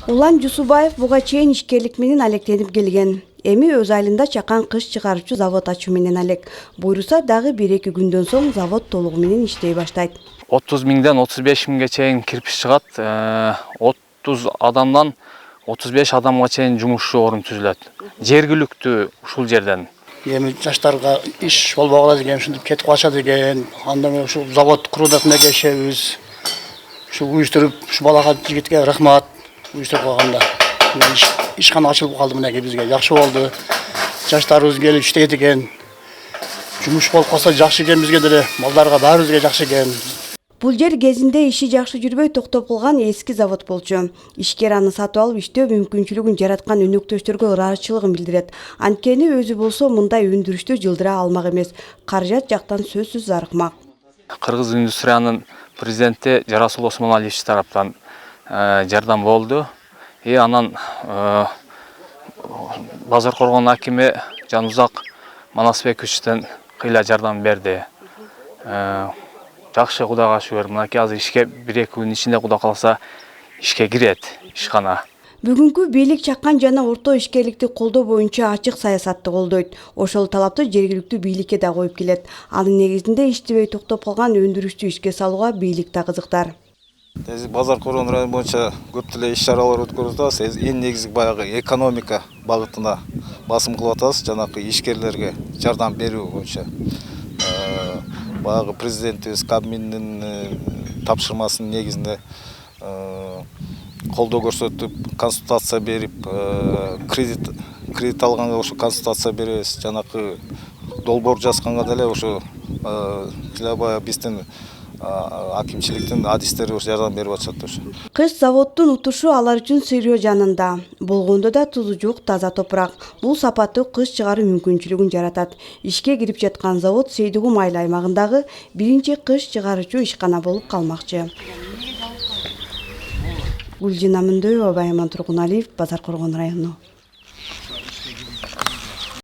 Улан Жусубаев буга чейин ишкерлик менен алектенип келген. Эми өз айылында чакан кыш чыгарчу завод ачуу менен алек. Буйруса дагы 1-2 күндөн соң завод толугу менен иштей баштайт. 30 миңден 35 миңге чейин кирпич чыгат. 30 адамдан 35 адамга чейин жумушчу орун түзүлөт. Жергиликтүү ушул жерден. Эми жаштарга иш болбогула деген ушинтип кетип калышат экен. Андан ушул завод курулатына келишебиз. Ушу уюштуруп, ушу балага жигитке рахмат. Уюштуруп койгонда. Ишкана ачылып калды мынакей бизге. Жакшы болду. Жаштарыбыз келип иштейт экен. Жумуш болуп калса жакшы экен бизге деле, балдарга баарыбызга жакшы экен. Бул жер кезинде иши жакшы жүрбөй токтоп калган эски завод болчу. Ишкер аны сатып алып иштөө мүмкүнчүлүгүн жараткан өнөктөштөргө ыраазычылыгын билдирет. Анткени өзү болсо мындай өндүрүштү жылдыра алмак эмес. Каражат жактан сөзсүз зарыкмак. Кыргыз индустриянын президенти Жарасул Осмоналиевич тараптан жардам болду. Анан Базаркоргон акими Жанузак Манасбековичтен кыйла жардам берди. Жакшы, Кудайга шүгүр. Мынакей азыр ишке 1-2 күн ичинде Кудай кааласа ишке кирет ишкана. Бүгүнкү бийлик чакан жана орто ишкерликти колдоо боюнча ачык саясатты колдойт. Ошол талапты жергиликтүү бийликке да коюп келет. Анын негизинде иштебей токтоп калган өндүрүштү ишке салууга бийлик да кызыктар. Базаркоргон району боюнча көп деле иш-чаралар өткөрүп атабыз. Эң негизги баягы экономика багытына басым кылып атабыз. Жанакы ишкерлерге жардам берүү боюнча. Баягы президентибиз Кабминдин тапшырмасынын негизинде колдоо көрсөтүп, консультация берип, кредит алганга ошо консультация беребиз. Жанакы долбоор жазганга деле ошо баягы биздин акимчиликтин адистери жардам берип атышат ошо. Кыш заводдун утушу алар үчүн Сырьё жанында. Болгондо да тузу жок, таза топурак. Бул сапаттуу кыш чыгаруу мүмкүнчүлүгүн жаратат. Ишке кирип жаткан завод Сейдигум айыл аймагындагы биринчи кыш чыгаруучу ишкана болуп калмакчы. Гүлжина Мындоева, Байман Тургуналиев, Базаркоргон району.